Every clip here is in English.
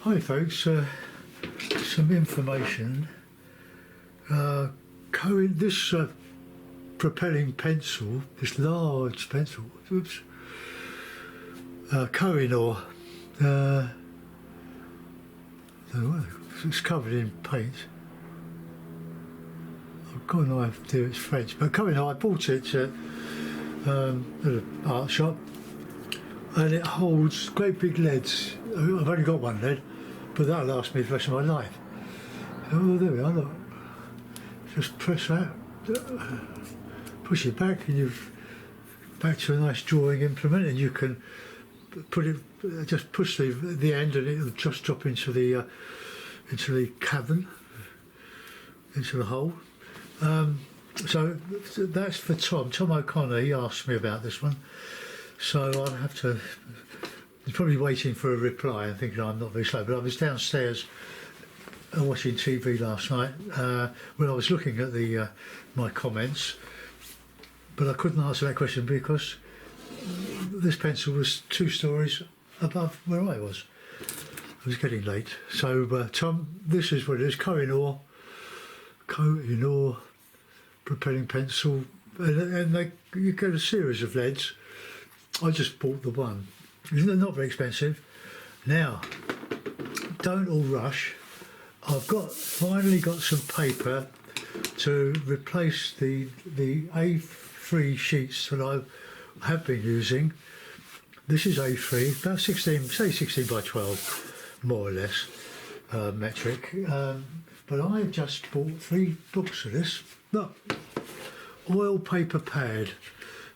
Hi folks, some information. This propelling pencil, this large pencil, oops, Kohinoor, it's covered in paint. I've got no idea it's French, but Kohinoor, I bought it at an art shop, and it holds great big leads. I've only got one lead, but that'll last me the rest of my life. Oh, there we are, look. Just press that, push it back, and you've back to a nice drawing implement, and you can put it, just push the end, and it'll just drop into the cavern, into the hole. So that's for Tom O'Connor. He asked me about this one, so I'll have to. He's probably waiting for a reply and thinking I'm not very slow. But I was downstairs watching TV last night when I was looking at my comments, but I couldn't answer that question because this pencil was 2 stories above where I was. I was getting late. So Tom, this is what it is: Kohinoor propelling pencil, and you get a series of leads. I just bought the one. They're not very expensive. Now, don't all rush. I've finally got some paper to replace the A3 sheets that I have been using. This is A3, about 16 by 12, more or less, metric. But I just bought 3 books of this. Look, oil paper pad.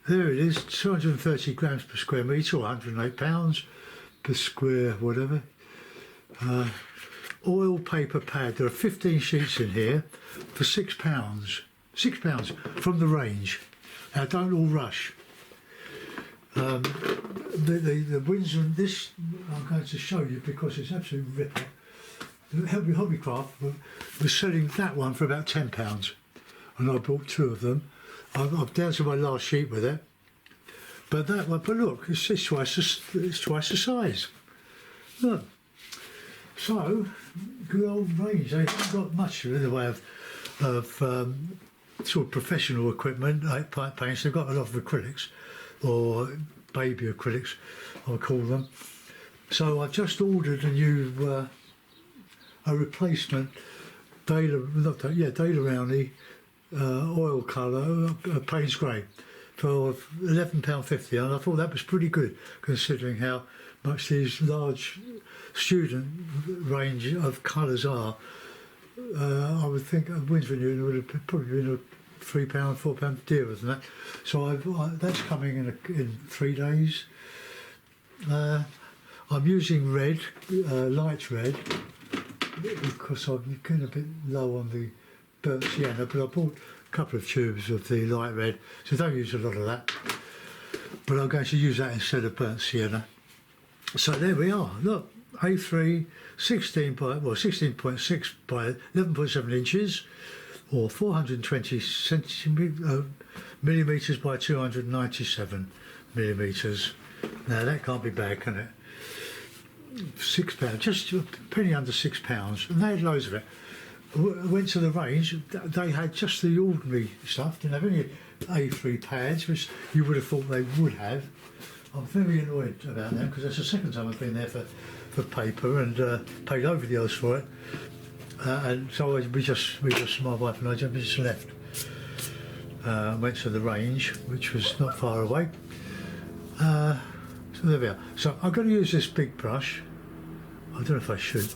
There it is, 230 grams per square metre, or 108 pounds per square whatever. Oil paper pad. There are 15 sheets in here for £6. £6 from the range. Now don't all rush. The Windsor, this I'm going to show you because it's absolutely ripper. The Hobbycraft was selling that one for about £10, and I bought 2 of them. I'm down to my last sheet with it, but that one. But look, it's twice the size. Look, so good old range. They haven't got much in the way of sort of professional equipment like paints. They've got a lot of acrylics, or baby acrylics, I'll call them. So I've just ordered a new a replacement Daler Rowney. Oil colour, Payne's Grey, for £11.50, and I thought that was pretty good considering how much these large student range of colours are. I would think a Windsor Union would have probably been a £3, £4 dearer than that. So that's coming in 3 days. I'm using red, light red, because I'm getting a bit low on the burnt sienna, but I bought a couple of tubes of the light red, so don't use a lot of that. But I'm going to use that instead of burnt sienna. So there we are. Look, A3, 16.6 by 11.7 inches, or 420 millimetres by 297 millimetres. Now that can't be bad, can it? £6, just a penny under £6, and they had loads of it. I went to the range, they had just the ordinary stuff, didn't have any A3 pads, which you would have thought they would have. I'm very annoyed about that because that's the second time I've been there for paper and paid over the odds for it. And so we just, my wife and I just left. Went to the range, which was not far away. So there we are. So I'm going to use this big brush. I don't know if I should,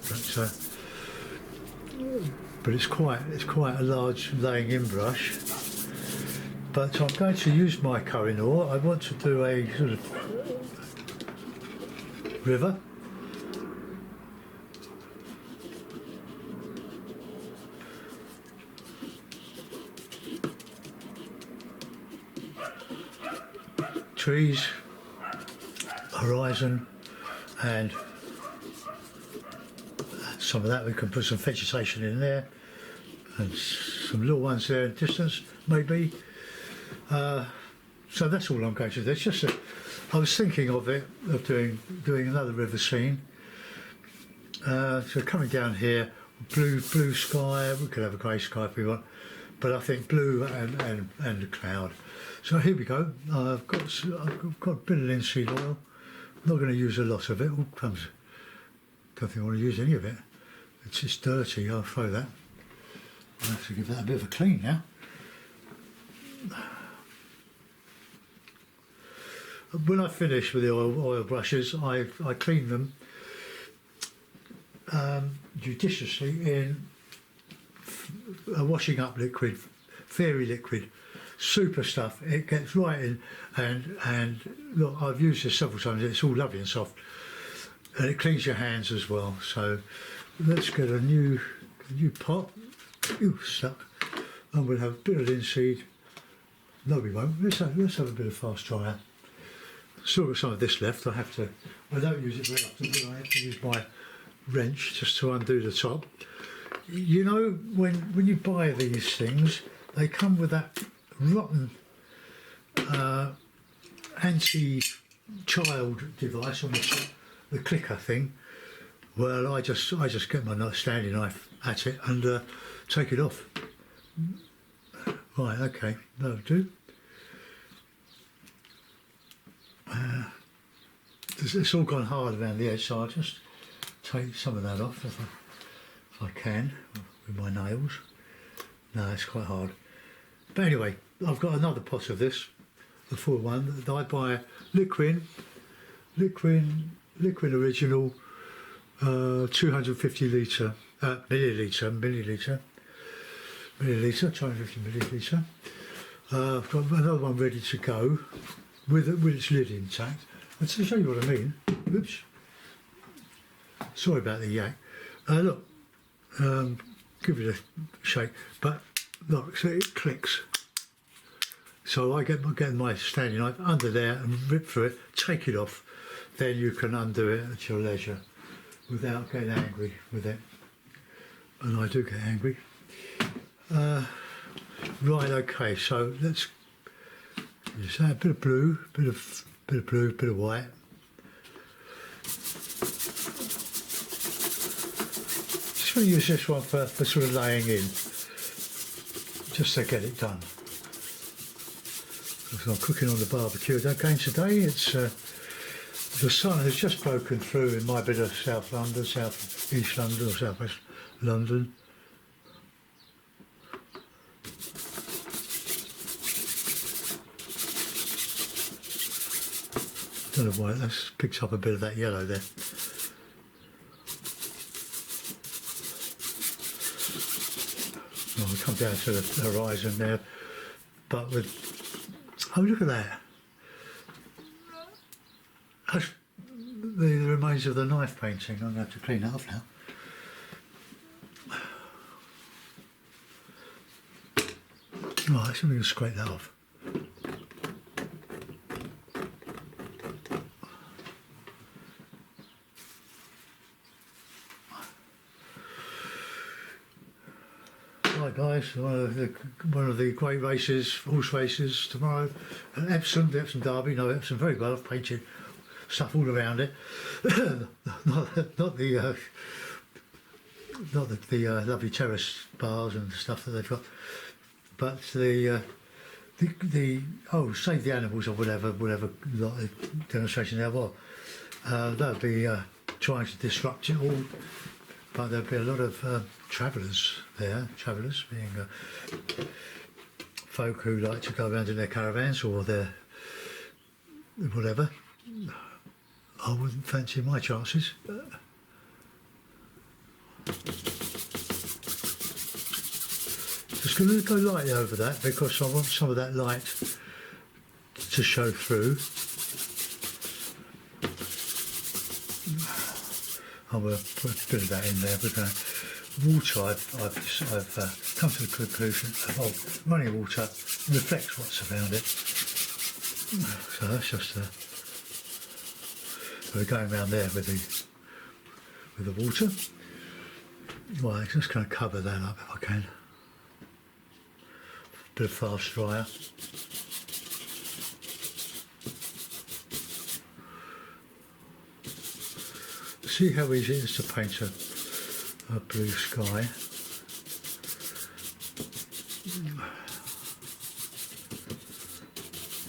but it's quite a large laying in brush. But I'm going to use my Kohinoor. I want to do a sort of river. Trees, horizon, and some of that we can put some vegetation in there, and some little ones there in distance, maybe. So that's all I'm going to do. It's just I was thinking of doing another river scene, So coming down here, blue sky. We could have a grey sky if we want, but I think blue and a cloud. So here we go. I've got a bit of linseed oil. I'm not going to use a lot of it. All comes. Don't think I want to use any of it. It's just dirty. I'll throw that. I have to give that a bit of a clean now. When I finish with the oil brushes, I clean them judiciously in a washing up liquid, fairy liquid, super stuff. It gets right in, and look, I've used this several times. It's all lovely and soft, and it cleans your hands as well. So let's get a new pot. Ooh, stuck. And we'll have a bit of linseed. No, we won't. Let's have a bit of fast dryer. Still got some of this left. I don't use it very often, but I have to use my wrench just to undo the top. You know, when you buy these things, they come with that rotten anti-child device on the top, the clicker thing. Well, I just get my standing knife at it and take it off. Right, okay, that'll do. It's all gone hard around the edge, so I'll just take some of that off if I can with my nails. No, it's quite hard. But anyway, I've got another pot of this, the full one. I buy Liquin Original 250 litre, milliliter, 250 milliliter. I've got another one ready to go with its lid intact. And to show you what I mean, oops, sorry about the yak. Look, give it a shake, but look, so it clicks. So I get my standing knife under there and rip through it, take it off, then you can undo it at your leisure without getting angry with it. And I do get angry. Right, okay, so let's use that, a bit of blue, bit of blue, bit of white. Just going to use this one for sort of laying in, just to get it done. Because I'm cooking on the barbecue again today. It's the sun has just broken through in my bit of South London, South East London or South West London. I don't know why that's picked up a bit of that yellow there. Well, we come down to the horizon there, but with, oh, look at that. That's the remains of the knife painting. I'm going to have to clean that off now. Right, so we can scrape that off. Right guys, one of the great races, horse races tomorrow at Epsom, the Epsom Derby. No, Epsom very well. I've painted stuff all around it. not the lovely terrace bars and stuff that they've got, but the save the animals or whatever demonstration there was. That'll be trying to disrupt it all. But there'll be a lot of travellers there, travellers being folk who like to go around in their caravans or their whatever. I wouldn't fancy my chances. Just going to go lightly over that because I want some of that light to show through. I will put a bit of that in there. We're going to water. I've come to the conclusion of running water reflects what's around it. So that's just we're going around there with the water. Right, I'm just going to cover that up if I can. Bit of fast dryer. see how easy it is to paint a blue sky.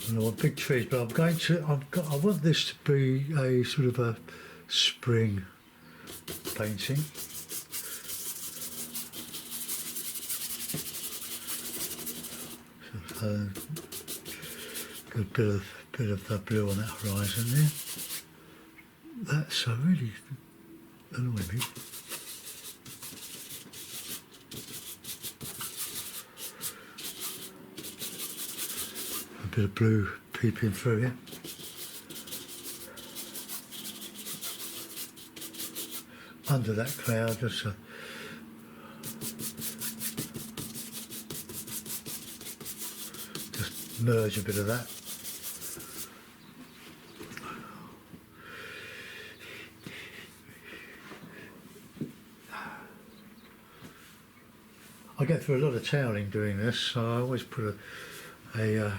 And I want big trees, but I want this to be a sort of a spring painting. So, got a bit of blue on that horizon there. That's really annoying me. A bit of blue peeping through here. Under that cloud, just merge a bit of that. I get through a lot of toweling doing this, so I always put a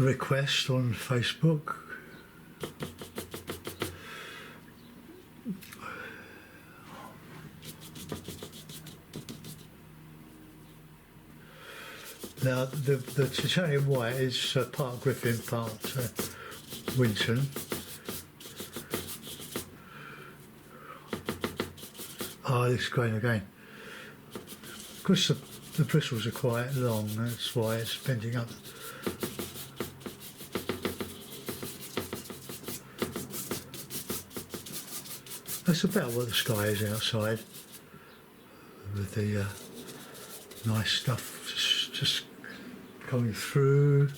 request on Facebook. Now the titanium white is part Griffin, part Winton. Oh, this is going again. Because the bristles are quite long, that's why it's bending up. That's about what the sky is outside, with the nice stuff just coming through.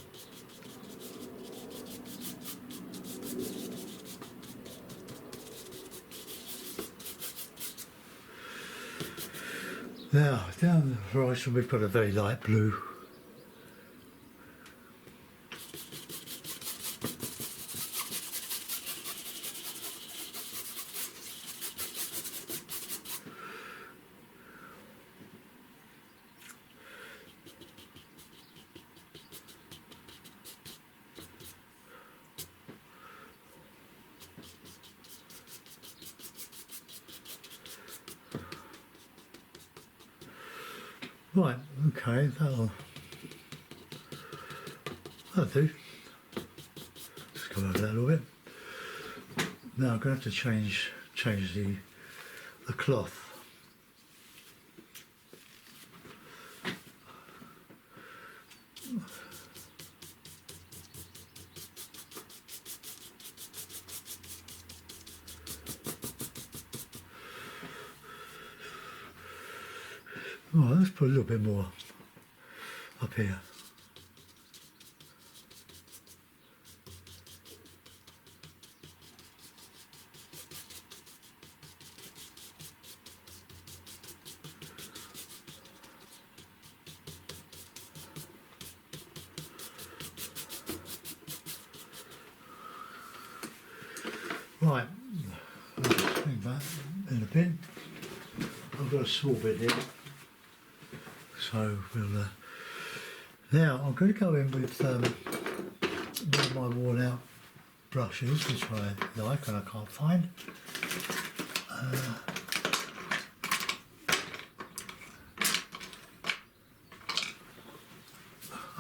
Now, down the horizon we've got a very light blue. Right, okay, that'll do. Just go over that a little bit. Now I'm going to have to change the cloth. Oh, let's put a little bit more up here. Right, I'll just bring that in the bin. I've got a small bit here. So we'll now I'm going to go in with one of my worn out brushes, which I like and I can't find. I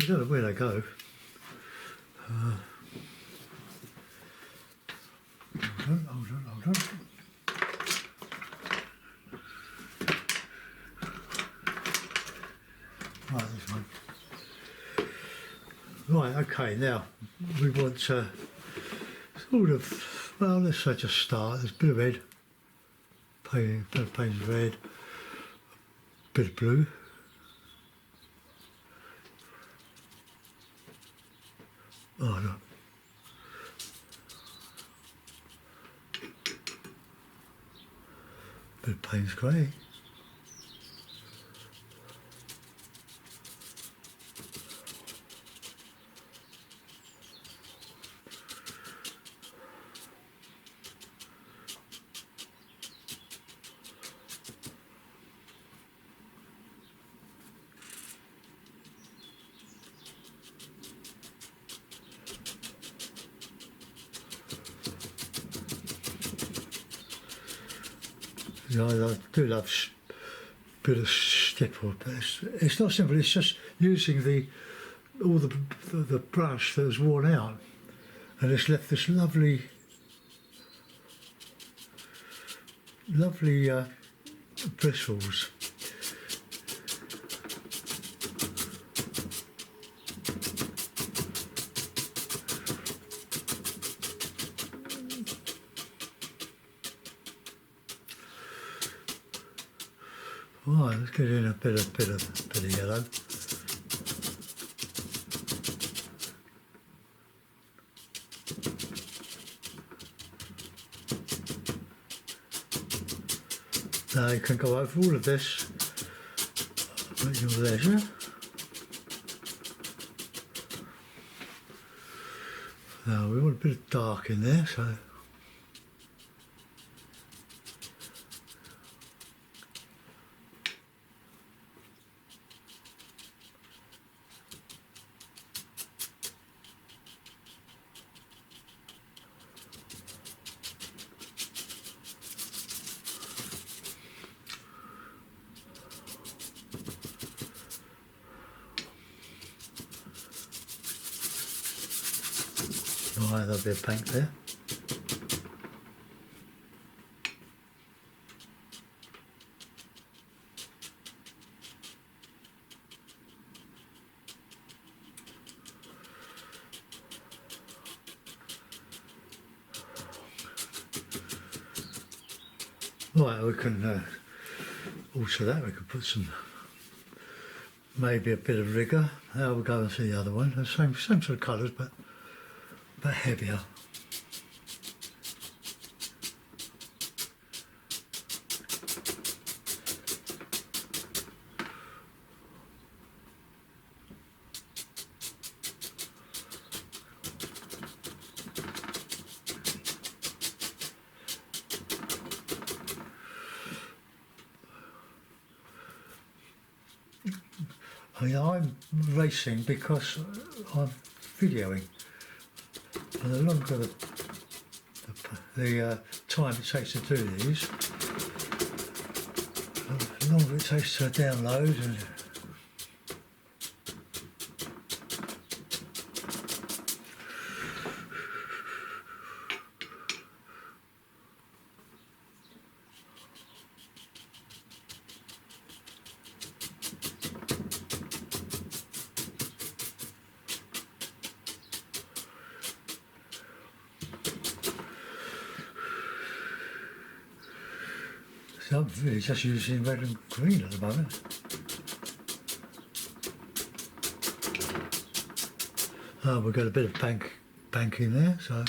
don't know where they go. Hold on. Right, this one. Right, okay, now we want to sort of, well, let's say just start. There's a bit of red, painted red, a bit of blue. Oh, no. Bit of Payne's grey. You know, I do love bit of stipple, but it's not simple. It's just using all the brush that was worn out, and it's left this lovely bristles. Right, let's get in a bit of yellow. Now you can go over all of this at your leisure. Now we want a bit of dark in there, so right, there'll be a paint there. Right, we can alter that. We could put maybe a bit of rigour. Now we'll go and see the other one. The same sort of colours, but heavier. I'm racing because I'm videoing, and the longer the time it takes to do these, the longer it takes to download. And so I'm really just using red and green at the moment. Oh, we've got a bit of bank in there, so.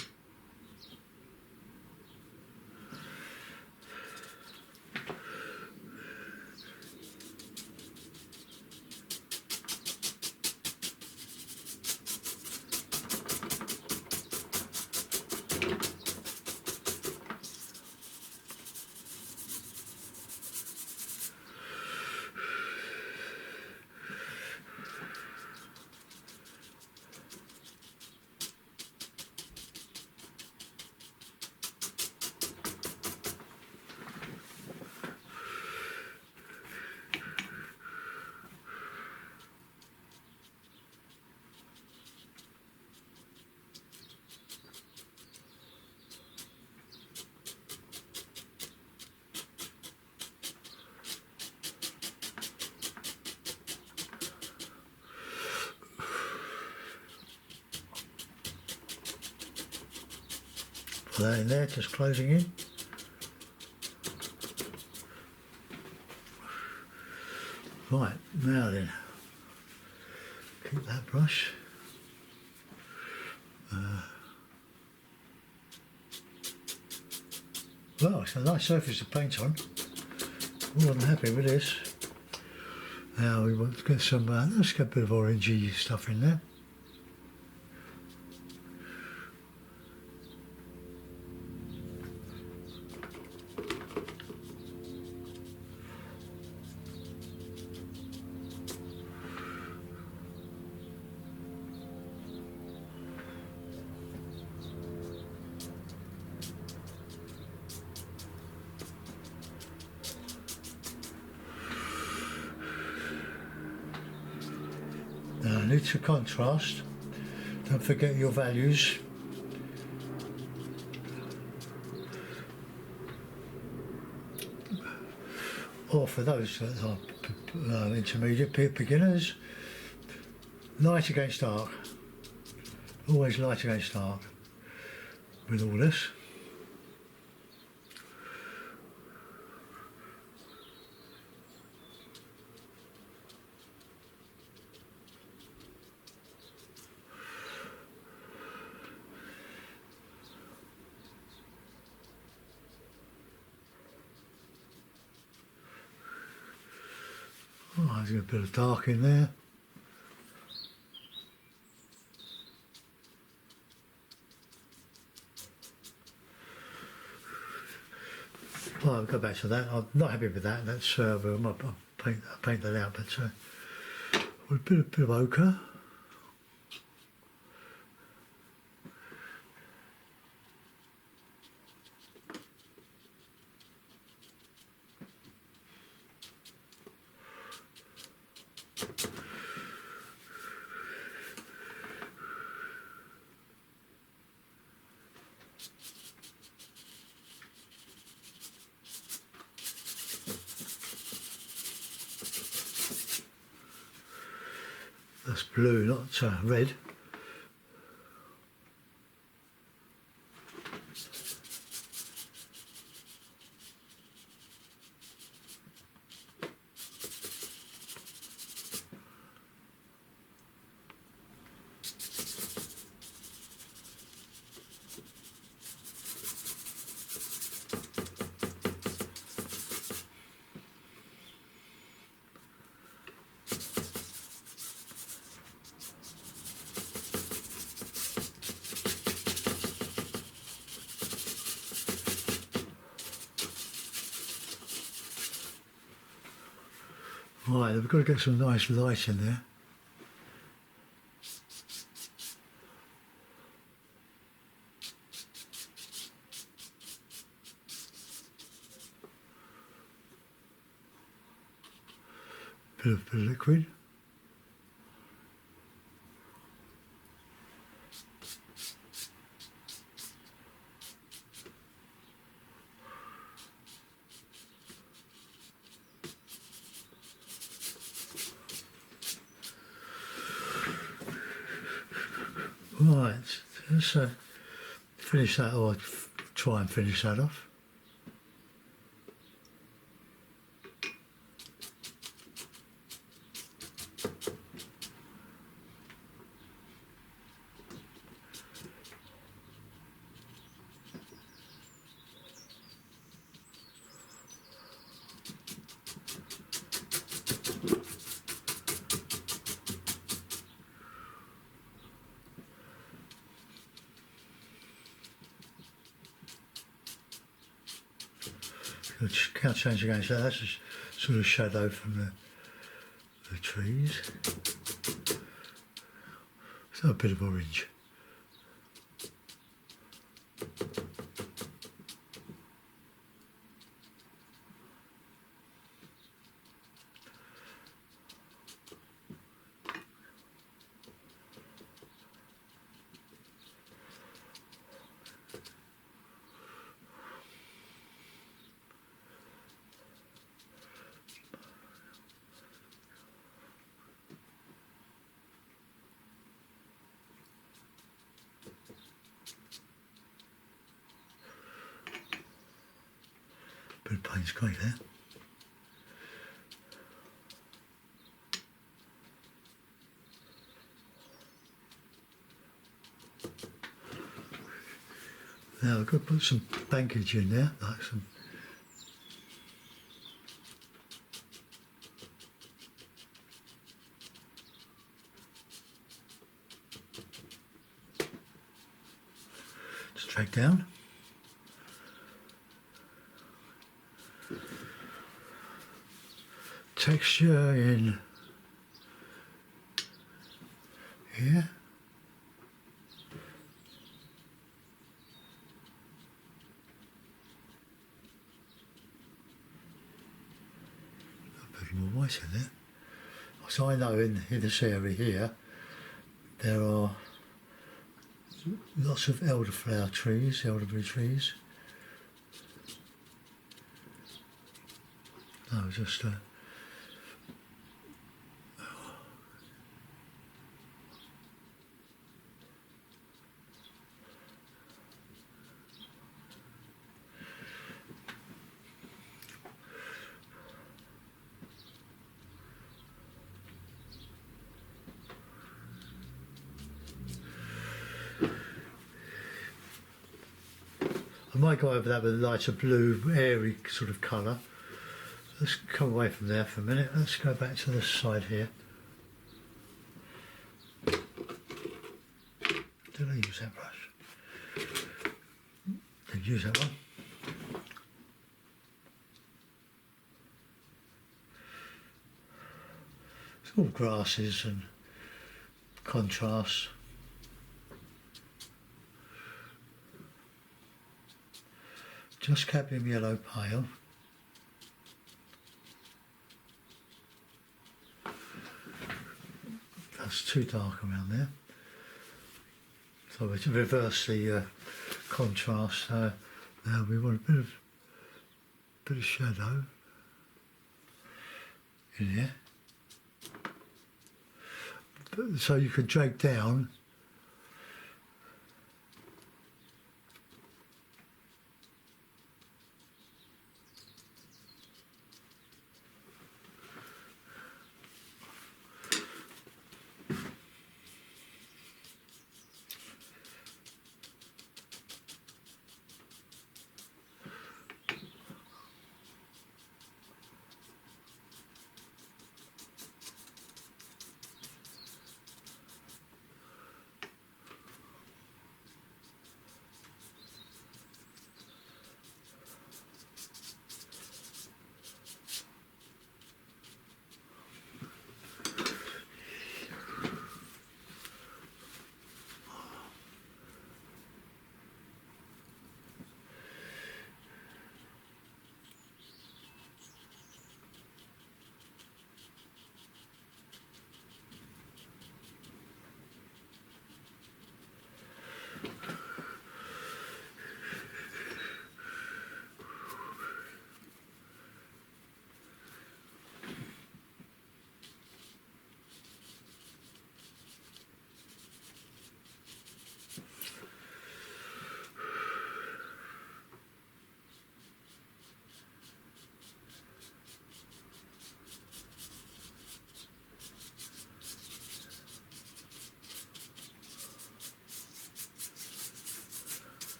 Put that in there, just closing in. Right, now then, keep that brush. Well, it's a nice surface to paint on. More than happy with this. Now we want to get some, let's get a bit of orangey stuff in there. finally, to contrast, don't forget your values. Or for those that are intermediate beginners, light against dark. Always light against dark with all this. Oh, there's a bit of dark in there. Well, I'll go back to that. I'm not happy with that. That's well, I'll paint that out, but a bit of ochre. That's blue, not red. Right, we've got to get some nice light in there. Bit of liquid. Right, let's finish that, or try and finish that off. Can't change against that. That's a sort of shadow from the trees. So a bit of orange. Bit of Payne's great there. Now I've got to put some bankage in there, like some. Just drag down. Texture in here. A bit more white in there. So I know in this area here, there are lots of elderberry trees. No, just I might go over that with a lighter blue, airy sort of colour. Let's come away from there for a minute. Let's go back to this side here. Did I use that brush? Did use that one. It's all grasses and contrasts. Just cadmium yellow pale. That's too dark around there. So we reverse the contrast. Now we want a bit of shadow in here. So you can drag down.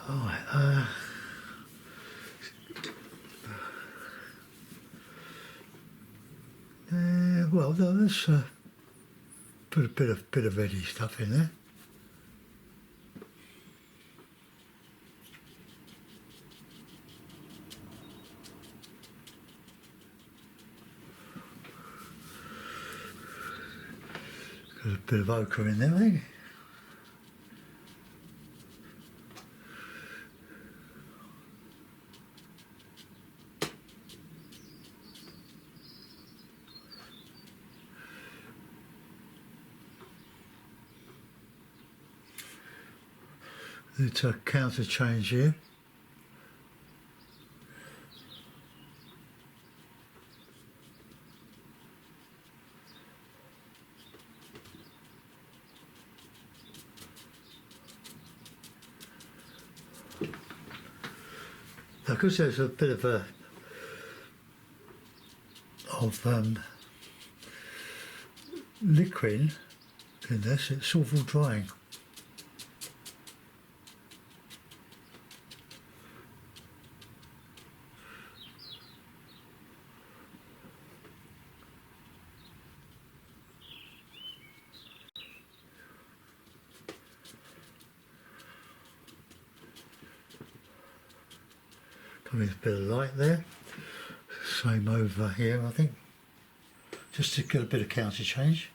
Alright, well, let's put a bit of reddy stuff in there. Got a bit of ochre in there, I think. It's a counter change here. Because there's a bit of liquid in this, it's all drying. Probably a bit of light there. Same over here, I think. Just to get a bit of counter change.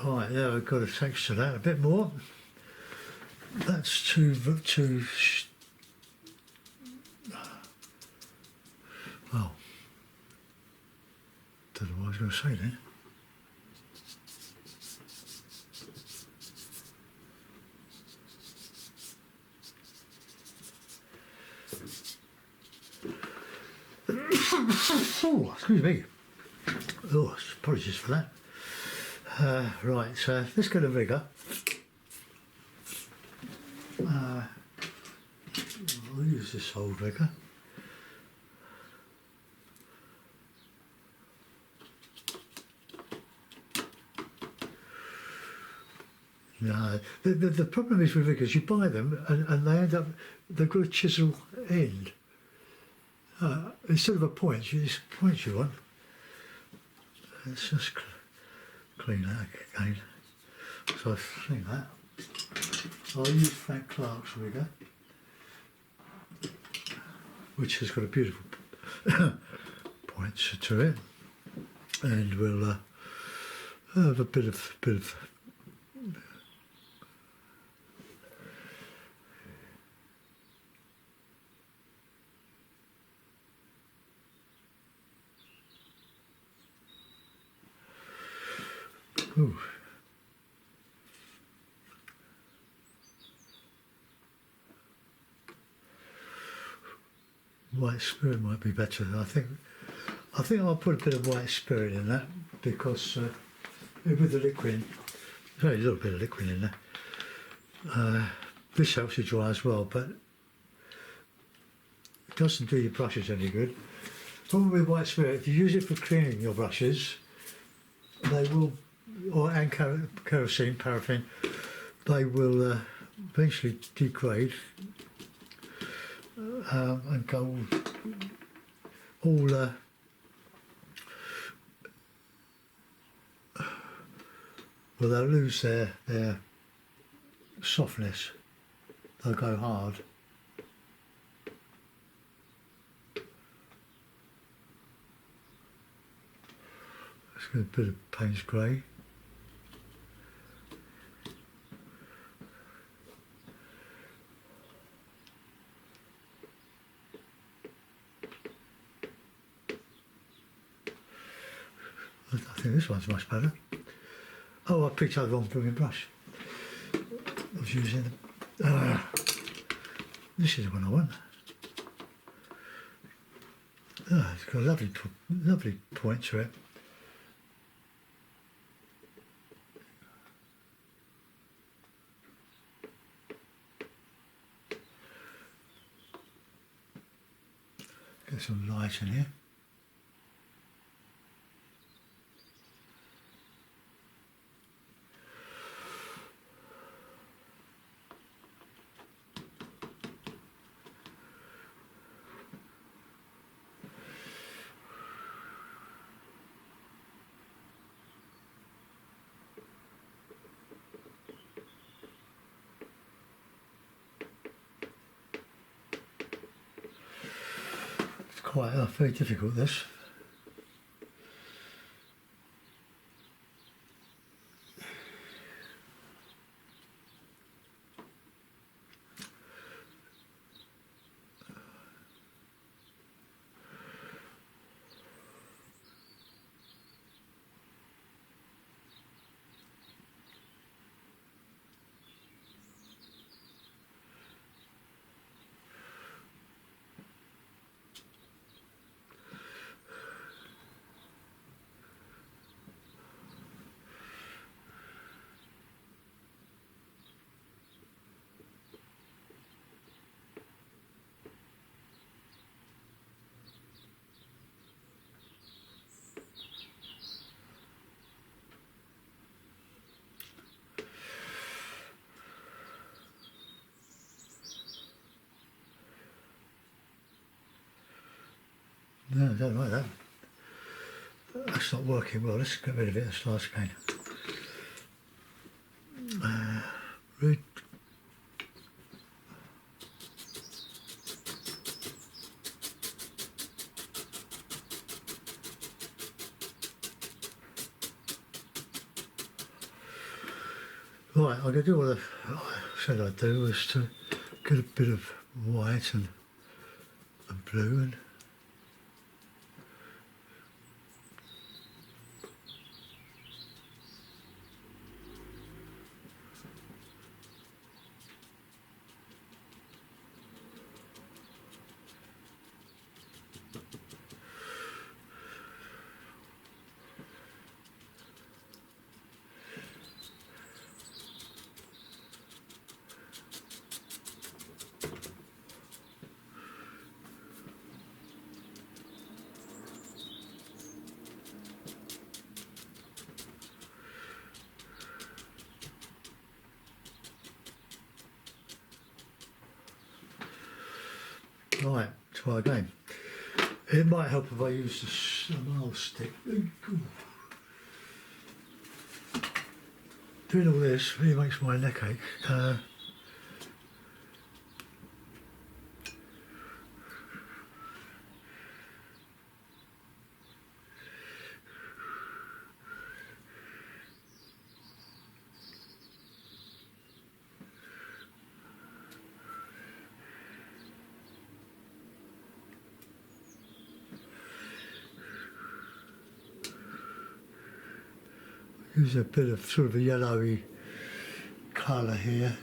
Right, there I've got to texture that a bit more. That's too well, don't know what I was going to say then. Oh, excuse me. Oh, apologies for that. Right, so let's get a rigger. I'll use this old rigger. No, the problem is with riggers, you buy them and they end up, they've got a chisel end. Instead of a point, it's points you want. Let's just clean that again. So I've seen that. I'll use Frank Clark's rigger, which has got a beautiful point to it, and we'll have a bit of ooh. White spirit might be better. I think I'll put a bit of white spirit in that because with the liquid, very little bit of liquid in there. This helps you dry as well, but it doesn't do your brushes any good. Problem with white spirit, if you use it for cleaning your brushes, they will, and kerosene, paraffin, they will eventually degrade and go all well, they'll lose their softness. They'll go hard. Let's get a bit of Payne's grey. I think this one's much better. Oh, I picked up the wrong blooming brush. I was using this is the one I want. It's got a lovely point to it. Get some light in here. Quite very difficult, this. No, I don't like that. That's not working well. Let's get rid of it and start again. Right, I'm going to do what I said I'd do, was to get a bit of white and blue and right, try again. It might help if I use a mail stick. Doing all this really makes my neck ache. Use a bit of sort of a yellowy colour here.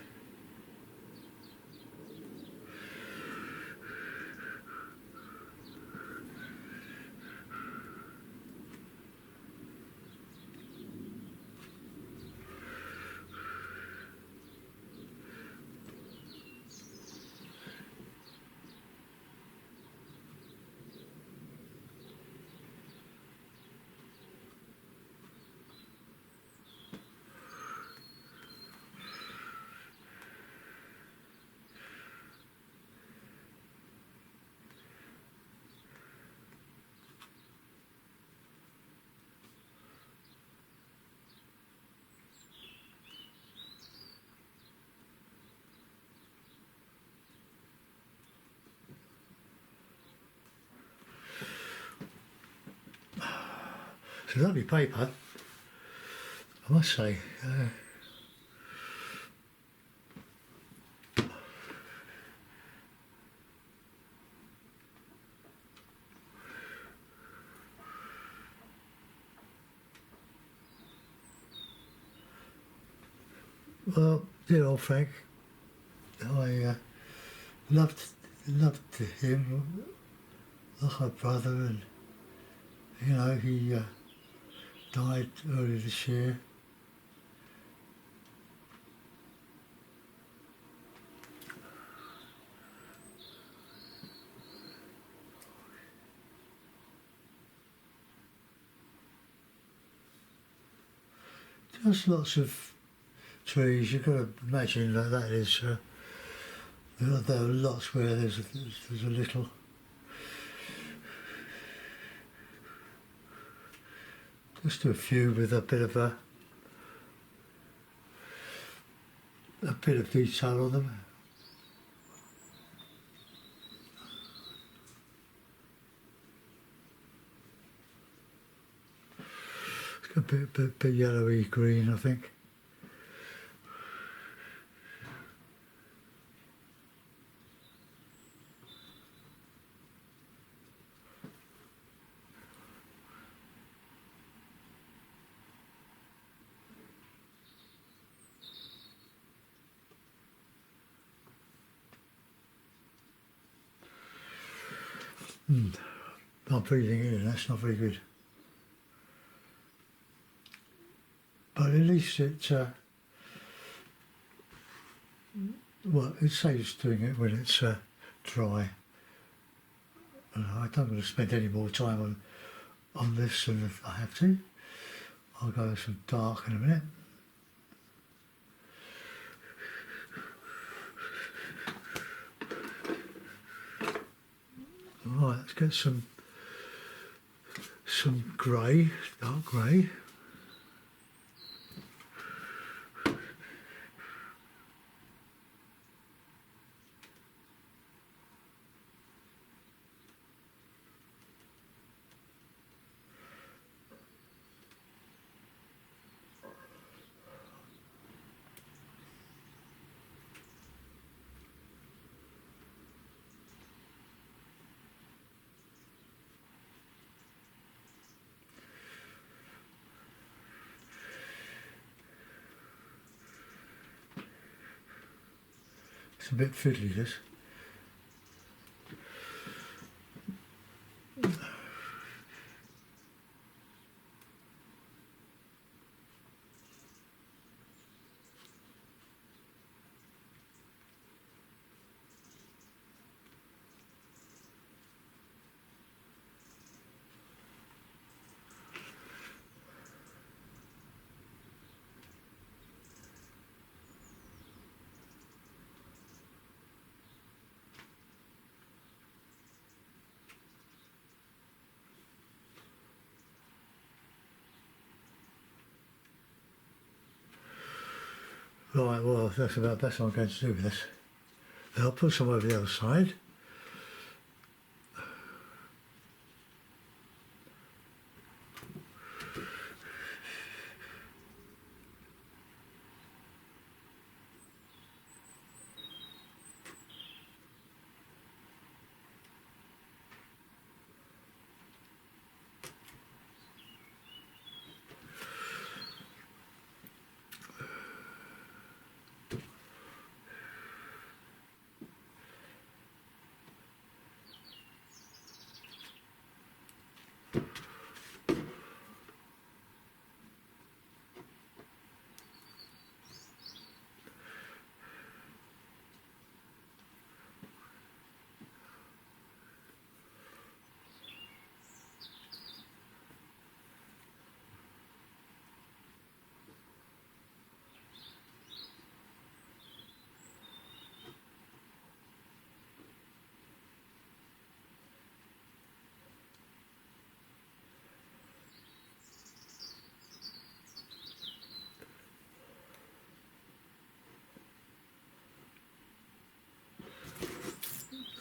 It's a lovely paper, I must say. Well, dear old Frank, I loved him like a brother, and you know he died early this year. Just lots of trees. You've got to imagine that is. There are lots where there's a little. Just a few with a bit of detail on them. It's got a bit yellowy green, I think. I'm breathing in, that's not very good. But at least it, well, it saves doing it when it's dry. And I don't want to spend any more time on this than I have to. I'll go with some dark in a minute. Right, let's get some grey, dark grey. It's a bit fiddly, this. Right, well, that's about the best I'm going to do with this. Then I'll put some over the other side.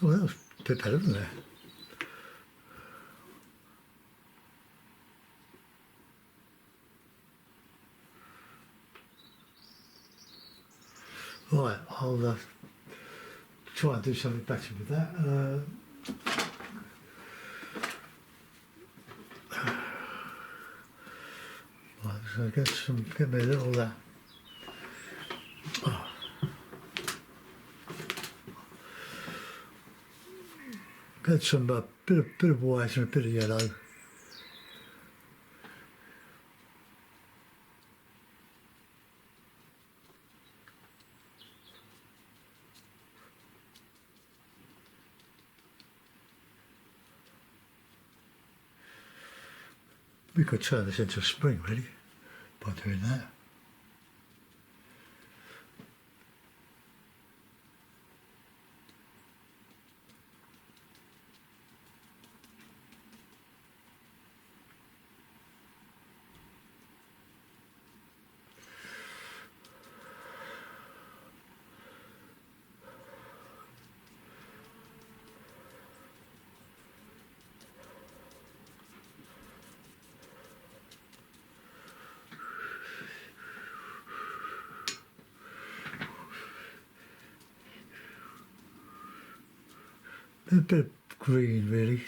Oh, that was a bit better, wasn't it? Right, I'll try and do something better with that. Right, so get me a little get some bit of white and a bit of yellow. We could turn this into spring, really, by doing that. A bit of green, really.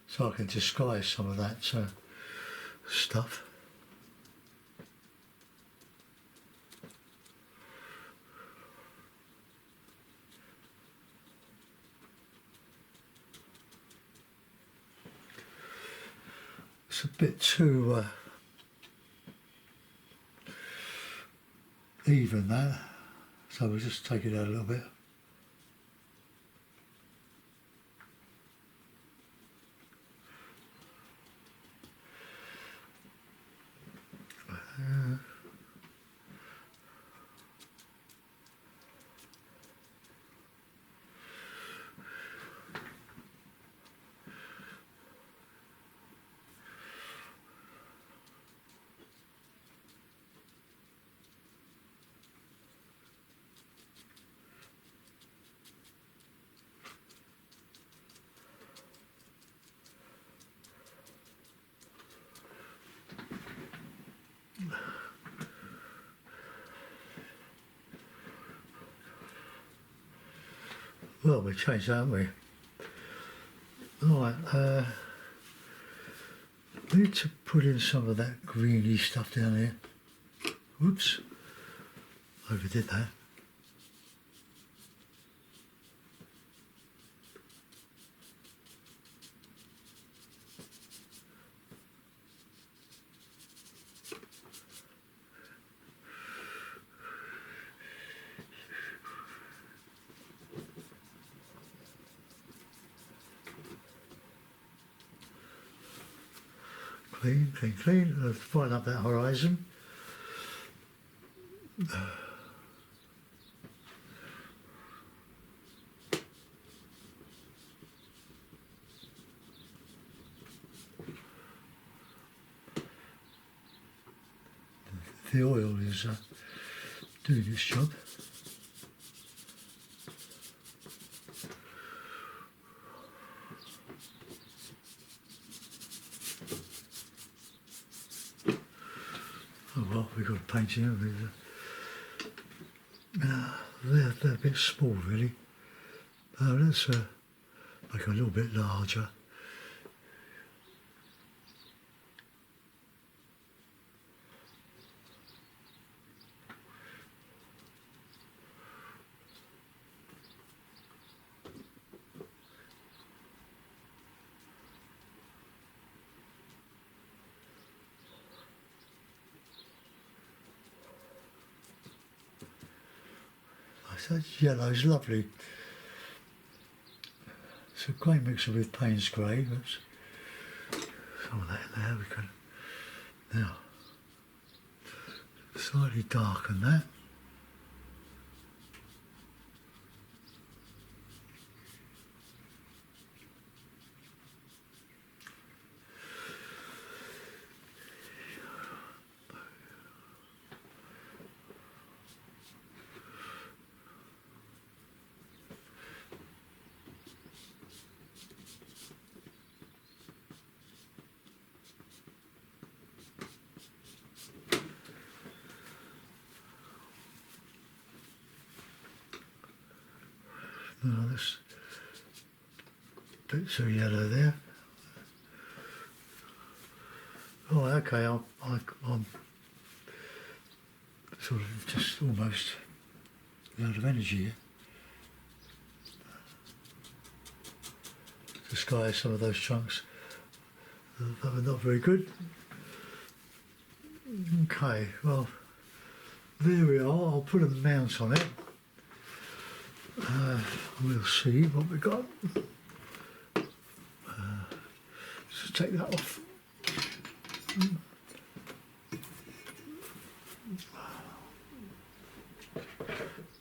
So I can disguise some of that stuff. It's a bit too even, that, so we'll just take it out a little bit. Well, we changed that, haven't we? Right, I need to put in some of that greeny stuff down here. Whoops, overdid that. Clean, clean, clean. Let's brighten up that horizon. The oil is doing its job. Oh well, we've got a painting over there. They're a bit small really. Let's make it a little bit larger. That yellow is lovely. It's a great mixture with Payne's grey. That's some of that in there. We can now slightly darken that. No, there's bits of yellow there. Oh, okay, I'm sort of just almost out of energy here. Disguise some of those chunks that were not very good. Okay, well, there we are. I'll put a mount on it. We'll see what we got. So take that off.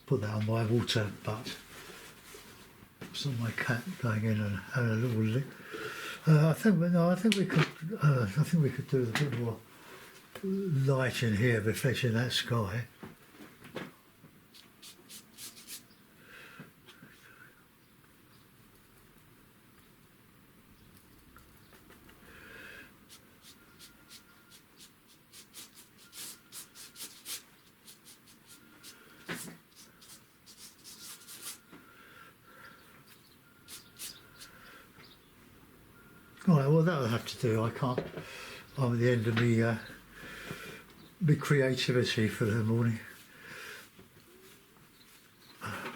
Put that on my water butt. It's not my cat going in and having a little lick. I think we could do a bit more light in here, reflecting that sky. Right, well that'll have to do. I can't. I'm at the end of my creativity for the morning.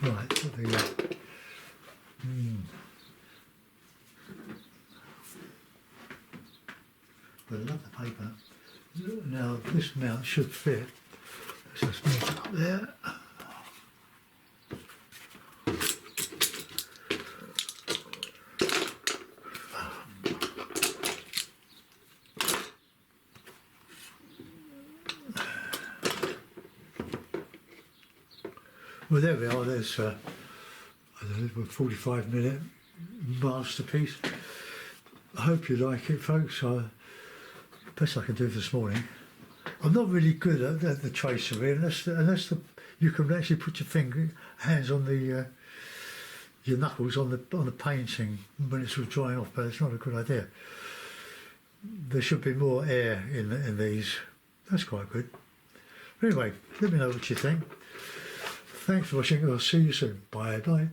Right, there we go. But I love the paper. Now this mount should fit. Let's just move it up there. Well, there we are. There's a 45-minute masterpiece. I hope you like it, folks. Best I can do this morning. I'm not really good at the tracery unless you can actually put your hands on the your knuckles on the painting when it's all drying off. But it's not a good idea. There should be more air in these. That's quite good. Anyway, let me know what you think. Thanks for watching. I'll see you soon. Bye bye.